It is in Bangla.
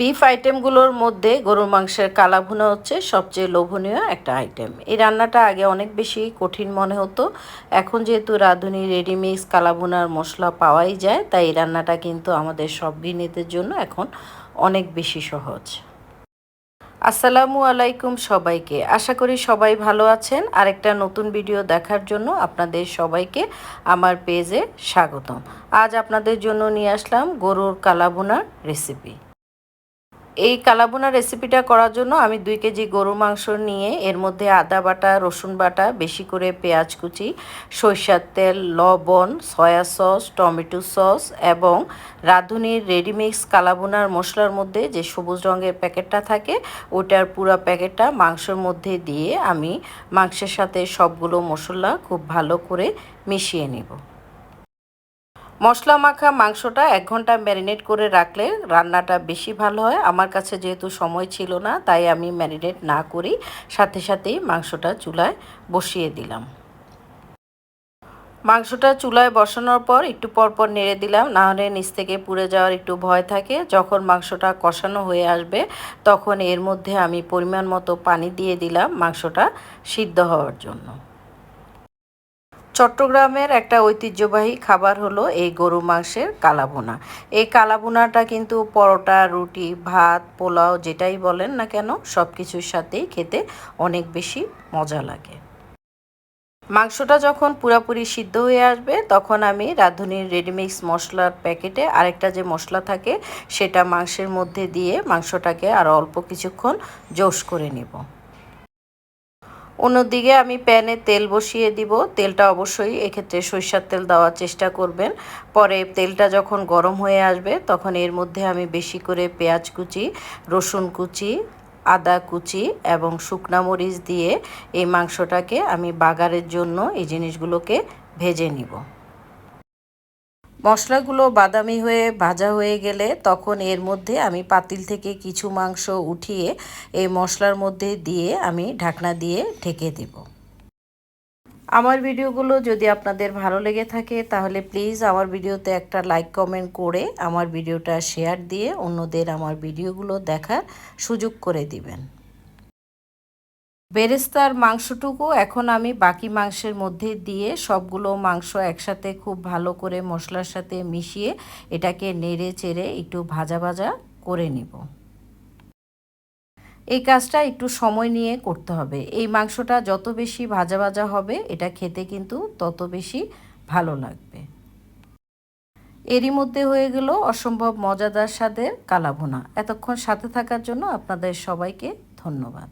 বিফ আইটেমগুলোর মধ্যে গরুর মাংসের কালা ভুনা হচ্ছে সবচেয়ে লোভনীয় একটা আইটেম। এই রান্নাটা আগে অনেক বেশি কঠিন মনে হতো। এখন যেহেতু রাঁধুনি রেডিমিক্স কালা ভুনার মশলা পাওয়াই যায়, তাই এই রান্নাটা কিন্তু আমাদের সব গৃহিণীদের জন্য এখন অনেক বেশি সহজ। আসসালামু আলাইকুম সবাইকে, আশা করি সবাই ভালো আছেন। আরেকটা নতুন ভিডিও দেখার জন্য আপনাদের সবাইকে আমার পেজে স্বাগতম। আজ আপনাদের জন্য নিয়ে আসলাম গরুর কালা ভুনার রেসিপি। এই কালাভুনা রেসিপিটা করার জন্য আমি 2 কেজি গরুর মাংস নিয়ে এর মধ্যে আদা বাটা, রসুন বাটা, বেশি করে পেঁয়াজ কুচি, সরিষার তেল, লবণ, সয়া সস, টমেটো সস এবং রাঁধুনির রেডিমিক্স কালাভুনার মশলার মধ্যে যে সবুজ রঙের প্যাকেটটা থাকে ওটার পুরো প্যাকেটটা মাংসের মধ্যে দিয়ে আমি মাংসের সাথে সবগুলো মশলা খুব ভালো করে মিশিয়ে নিব। মশলা মাখা মাংসটা 1 ঘন্টা ম্যারিনেট করে রাখলে রান্নাটা বেশি ভালো হয়। আমার কাছে যেহেতু সময় ছিল না, তাই আমি ম্যারিনেট না করি সাথে সাথেই মাংসটা চুলায় বসিয়ে দিলাম। মাংসটা চুলায় বসানোর পর একটু পরপর নেড়ে দিলাম, না হলে নিচ থেকে পুড়ে যাওয়ার একটু ভয় থাকে। যখন মাংসটা কষানো হয়ে আসবে তখন এর মধ্যে আমি পরিমাণ মতো পানি দিয়ে দিলাম মাংসটা সিদ্ধ হওয়ার জন্য। চট্টগ্রামের একটা ঐতিহ্যবাহী খাবার হলো এই গরু মাংসের কালাভুনা। এই কালাভুনাটা কিন্তু পরোটা, রুটি, ভাত, পোলাও যেটাই বলেন না কেন সব কিছুর সাথেই খেতে অনেক বেশি মজা লাগে। মাংসটা যখন পুরাপুরি সিদ্ধ হয়ে আসবে তখন আমি রাঁধুনির রেডিমিক্স মশলার প্যাকেটে আরেকটা যে মশলা থাকে সেটা মাংসের মধ্যে দিয়ে মাংসটাকে আরও অল্প কিছুক্ষণ জোশ করে নিব। অন্যদিকে আমি প্যানে তেল বসিয়ে দিব। তেলটা অবশ্যই এক্ষেত্রে সরিষার তেল দেওয়ার চেষ্টা করবেন। পরে তেলটা যখন গরম হয়ে আসবে তখন এর মধ্যে আমি বেশি করে পেঁয়াজ কুচি, রসুন কুচি, আদা কুচি এবং শুকনা মরিচ দিয়ে এই মাংসটাকে আমি বাগারের জন্য এই জিনিসগুলোকে ভেজে নিব। মশলাগুলো বাদামি হয়ে ভাজা হয়ে গেলে তখন এর মধ্যে আমি পাতিল থেকে কিছু মাংস উঠিয়ে এই মশলার মধ্যে দিয়ে আমি ঢাকনা দিয়ে ঢেকে দেব। আমার ভিডিওগুলো যদি আপনাদের ভালো লেগে থাকে তাহলে প্লিজ আমার ভিডিওতে একটা লাইক কমেন্ট করে আমার ভিডিওটা শেয়ার দিয়ে অন্যদের আমার ভিডিওগুলো দেখার সুযোগ করে দিবেন। বেরেস্তার মাংসটুকু এখন আমি বাকি মাংসের মধ্যে দিয়ে সবগুলো মাংস একসাথে খুব ভালো করে মশলার সাথে মিশিয়ে এটাকে নেড়ে চেড়ে একটু ভাজা ভাজা করে নিব। এই কাজটা একটু সময় নিয়ে করতে হবে। এই মাংসটা যত বেশি ভাজা ভাজা হবে এটা খেতে কিন্তু তত বেশি ভালো লাগবে। এরই মধ্যে হয়ে গেল অসম্ভব মজাদার স্বাদের কালাভুনা। এতক্ষণ সাথে থাকার জন্য আপনাদের সবাইকে ধন্যবাদ।